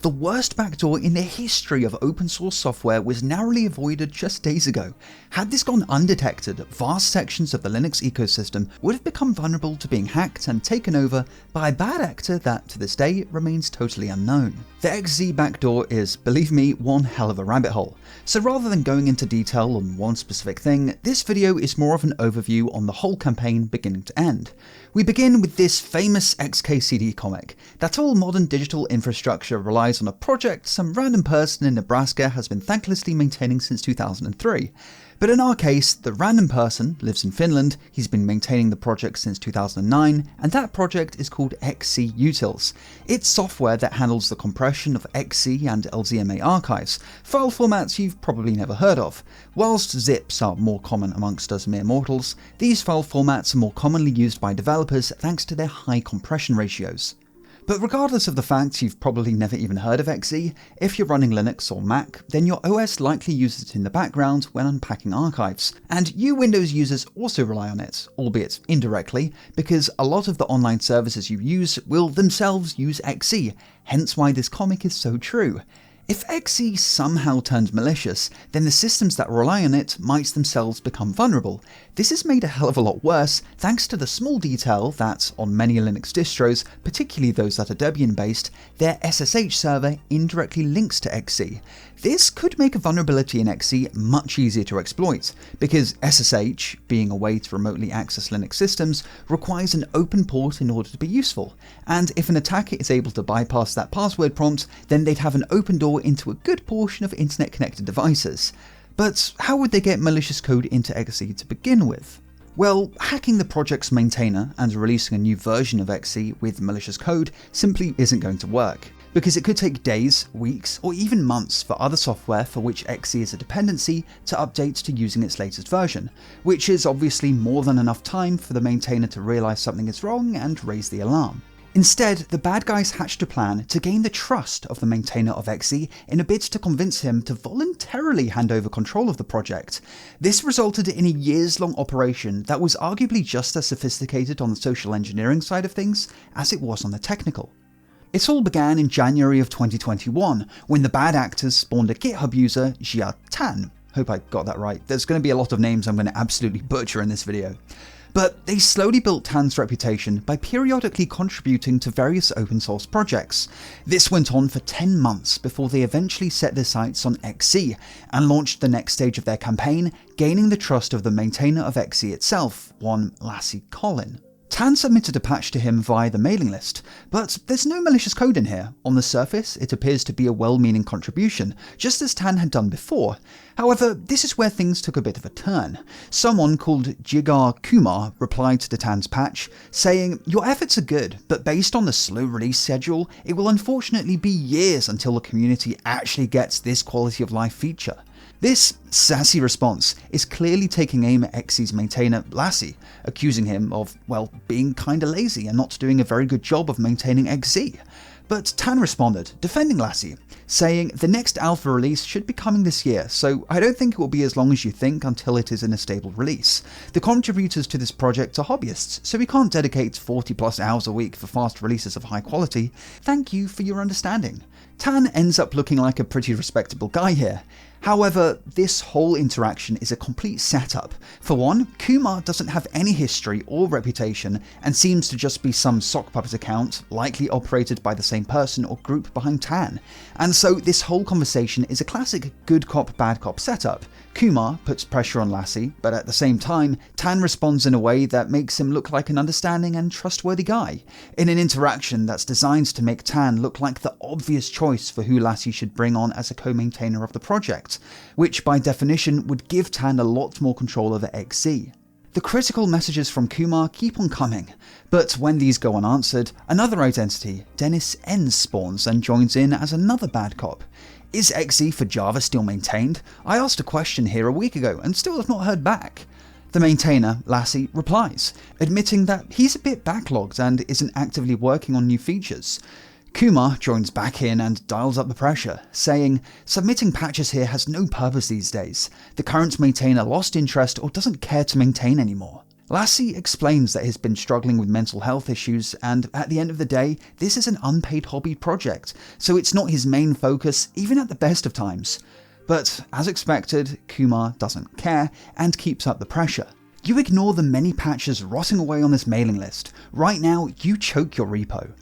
The worst backdoor in the history of open source software was narrowly avoided just days ago. Had this gone undetected, vast sections of the Linux ecosystem would have become vulnerable to being hacked and taken over by a bad actor that to this day remains totally unknown. The XZ backdoor is, believe me, one hell of a rabbit hole. So rather than going into detail on one specific thing, this video is more of an overview on the whole campaign beginning to end. We begin with this famous XKCD comic, that all modern digital infrastructure relies on a project some random person in Nebraska has been thanklessly maintaining since 2003. But in our case, the random person lives in Finland, he's been maintaining the project since 2009, and that project is called XCutils. It's software that handles the compression of XC and LZMA archives, file formats you've probably never heard of. Whilst zips are more common amongst us mere mortals, these file formats are more commonly used by developers thanks to their high compression ratios. But regardless of the fact you've probably never even heard of XZ, if you're running Linux or Mac, then your OS likely uses it in the background when unpacking archives. And you Windows users also rely on it, albeit indirectly, because a lot of the online services you use will themselves use XZ, hence why this comic is so true. If XZ somehow turns malicious, then the systems that rely on it might themselves become vulnerable. This is made a hell of a lot worse thanks to the small detail that, on many Linux distros, particularly those that are Debian based, their SSH server indirectly links to XZ. This could make a vulnerability in XZ much easier to exploit, because SSH, being a way to remotely access Linux systems, requires an open port in order to be useful, and if an attacker is able to bypass that password prompt, then they'd have an open door into a good portion of internet connected devices. But how would they get malicious code into XZ to begin with? Well, hacking the project's maintainer and releasing a new version of XZ with malicious code simply isn't going to work, because it could take days, weeks, or even months for other software for which XZ is a dependency to update to using its latest version, which is obviously more than enough time for the maintainer to realize something is wrong and raise the alarm. Instead, the bad guys hatched a plan to gain the trust of the maintainer of XZ in a bid to convince him to voluntarily hand over control of the project. This resulted in a years-long operation that was arguably just as sophisticated on the social engineering side of things as it was on the technical. It all began in January of 2021, when the bad actors spawned a GitHub user, Jia Tan. Hope I got that right. There's going to be a lot of names I'm going to absolutely butcher in this video. But they slowly built Tan's reputation by periodically contributing to various open source projects. This went on for 10 months before they eventually set their sights on XZ and launched the next stage of their campaign, gaining the trust of the maintainer of XZ itself, one Lassie Collin. Tan submitted a patch to him via the mailing list, but there's no malicious code in here. On the surface, it appears to be a well-meaning contribution, just as Tan had done before. However, this is where things took a bit of a turn. Someone called Jigar Kumar replied to Tan's patch, saying, "Your efforts are good, but based on the slow release schedule, it will unfortunately be years until the community actually gets this quality of life feature." This sassy response is clearly taking aim at XZ's maintainer, Lassie, accusing him of, well, being kinda lazy and not doing a very good job of maintaining XZ. But Tan responded, defending Lassie, saying the next alpha release should be coming this year, so I don't think it will be as long as you think until it is in a stable release. The contributors to this project are hobbyists, so we can't dedicate 40 plus hours a week for fast releases of high quality. Thank you for your understanding. Tan ends up looking like a pretty respectable guy here. However, this whole interaction is a complete setup. For one, Kumar doesn't have any history or reputation and seems to just be some sock puppet account, likely operated by the same person or group behind Tan. And so this whole conversation is a classic good cop bad cop setup. Kumar puts pressure on Lassie, but at the same time, Tan responds in a way that makes him look like an understanding and trustworthy guy, in an interaction that's designed to make Tan look like the obvious choice for who Lassie should bring on as a co-maintainer of the project, which by definition would give Tan a lot more control over XZ. The critical messages from Kumar keep on coming, but when these go unanswered, another identity, Dennis N, spawns and joins in as another bad cop. Is XZ for Java still maintained? I asked a question here a week ago and still have not heard back. The maintainer, Lassie, replies, admitting that he's a bit backlogged and isn't actively working on new features. Kumar joins back in and dials up the pressure, saying, submitting patches here has no purpose these days. The current maintainer lost interest or doesn't care to maintain anymore. Lassie explains that he's been struggling with mental health issues, and at the end of the day, this is an unpaid hobby project, so it's not his main focus, even at the best of times. But as expected, Kumar doesn't care and keeps up the pressure. You ignore the many patches rotting away on this mailing list. Right now, you choke your repo.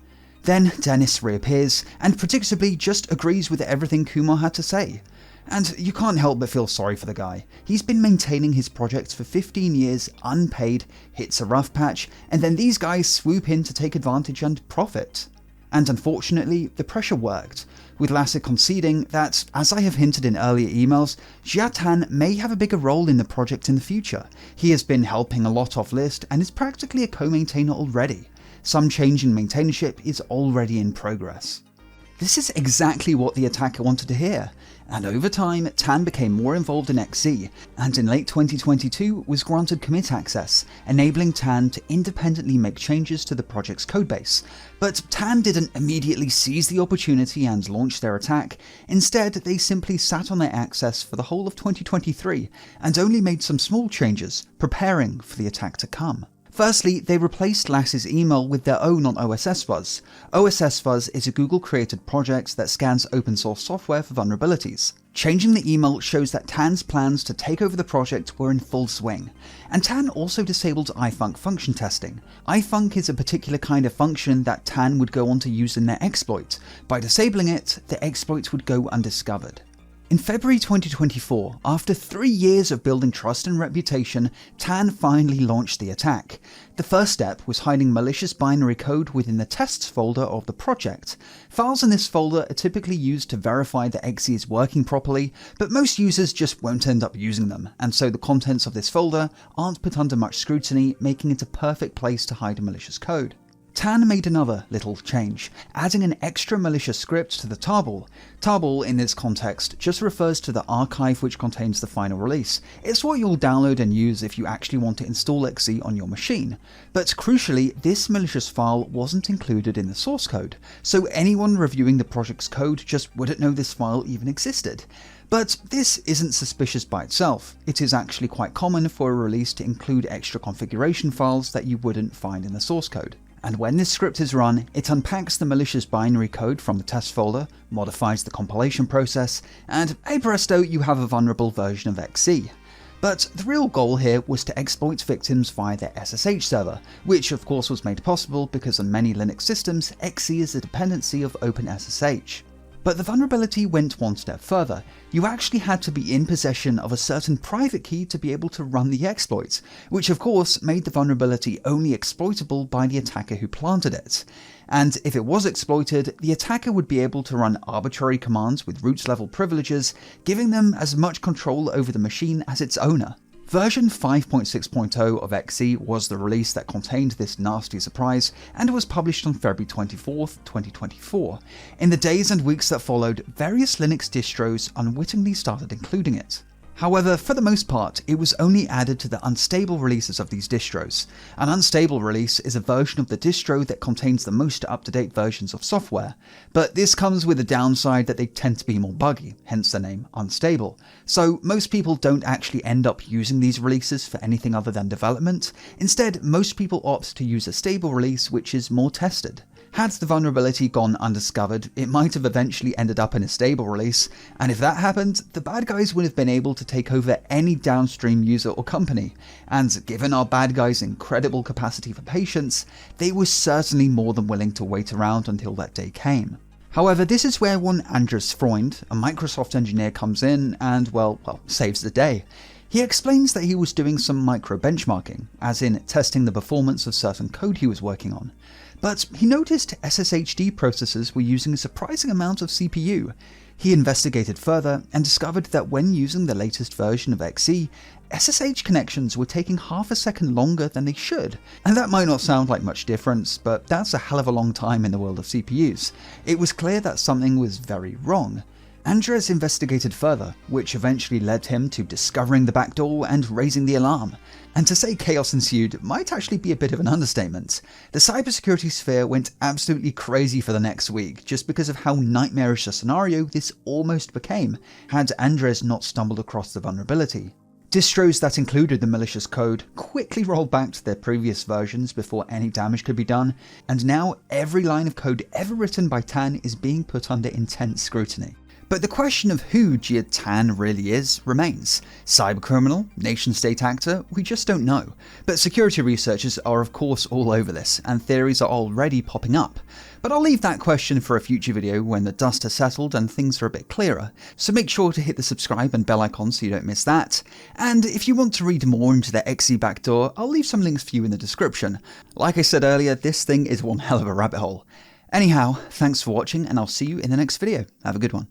Then Dennis reappears and predictably just agrees with everything Kumar had to say. And you can't help but feel sorry for the guy. He's been maintaining his projects for 15 years unpaid, hits a rough patch, and then these guys swoop in to take advantage and profit. And unfortunately, the pressure worked, with Lassie conceding that, as I have hinted in earlier emails, Jiatan may have a bigger role in the project in the future. He has been helping a lot off list and is practically a co-maintainer already. Some change in maintainership is already in progress. This is exactly what the attacker wanted to hear, and over time, Tan became more involved in XZ, and in late 2022 was granted commit access, enabling Tan to independently make changes to the project's codebase. But Tan didn't immediately seize the opportunity and launch their attack. Instead, they simply sat on their access for the whole of 2023, and only made some small changes, preparing for the attack to come. Firstly, they replaced Lassie's email with their own on OSS Fuzz. OSS Fuzz is a Google-created project that scans open-source software for vulnerabilities. Changing the email shows that Tan's plans to take over the project were in full swing. And Tan also disabled ifunc function testing. Ifunc is a particular kind of function that Tan would go on to use in their exploit. By disabling it, the exploit would go undiscovered. In February 2024, after 3 years of building trust and reputation, Tan finally launched the attack. The first step was hiding malicious binary code within the tests folder of the project. Files in this folder are typically used to verify that XZ is working properly, but most users just won't end up using them, and so the contents of this folder aren't put under much scrutiny, making it a perfect place to hide malicious code. Tan made another little change, adding an extra malicious script to the tarball. Tarball in this context just refers to the archive which contains the final release. It's what you'll download and use if you actually want to install XZ on your machine. But crucially, this malicious file wasn't included in the source code, so anyone reviewing the project's code just wouldn't know this file even existed. But this isn't suspicious by itself. It is actually quite common for a release to include extra configuration files that you wouldn't find in the source code. And when this script is run, it unpacks the malicious binary code from the test folder, modifies the compilation process, and hey presto, you have a vulnerable version of XZ. But the real goal here was to exploit victims via their SSH server, which of course was made possible because on many Linux systems, XZ is a dependency of OpenSSH. But the vulnerability went one step further. You actually had to be in possession of a certain private key to be able to run the exploit, which of course made the vulnerability only exploitable by the attacker who planted it. And if it was exploited, the attacker would be able to run arbitrary commands with root level privileges, giving them as much control over the machine as its owner. Version 5.6.0 of XZ was the release that contained this nasty surprise, and it was published on February 24th, 2024. In the days and weeks that followed, various Linux distros unwittingly started including it. However, for the most part, it was only added to the unstable releases of these distros. An unstable release is a version of the distro that contains the most up-to-date versions of software, but this comes with the downside that they tend to be more buggy, hence the name unstable. So most people don't actually end up using these releases for anything other than development. Instead, most people opt to use a stable release which is more tested. Had the vulnerability gone undiscovered, it might have eventually ended up in a stable release, and if that happened, the bad guys would have been able to take over any downstream user or company, and given our bad guys' incredible capacity for patience, they were certainly more than willing to wait around until that day came. However, this is where one Andres Freund, a Microsoft engineer, comes in and, well, saves the day. He explains that he was doing some micro-benchmarking, as in testing the performance of certain code he was working on. But he noticed SSHD processors were using a surprising amount of CPU. He investigated further and discovered that when using the latest version of XZ, SSH connections were taking half a second longer than they should. And that might not sound like much difference, but that's a hell of a long time in the world of CPUs. It was clear that something was very wrong. Andres investigated further, which eventually led him to discovering the backdoor and raising the alarm. And to say chaos ensued might actually be a bit of an understatement. The cybersecurity sphere went absolutely crazy for the next week just because of how nightmarish a scenario this almost became had Andres not stumbled across the vulnerability. Distros that included the malicious code quickly rolled back to their previous versions before any damage could be done, and now every line of code ever written by Tan is being put under intense scrutiny. But the question of who Jia Tan really is remains. Cybercriminal? Nation-state actor? We just don't know. But security researchers are of course all over this, and theories are already popping up. But I'll leave that question for a future video when the dust has settled and things are a bit clearer, so make sure to hit the subscribe and bell icon so you don't miss that. And if you want to read more into the XE Backdoor, I'll leave some links for you in the description. Like I said earlier, this thing is one hell of a rabbit hole. Anyhow, thanks for watching and I'll see you in the next video. Have a good one.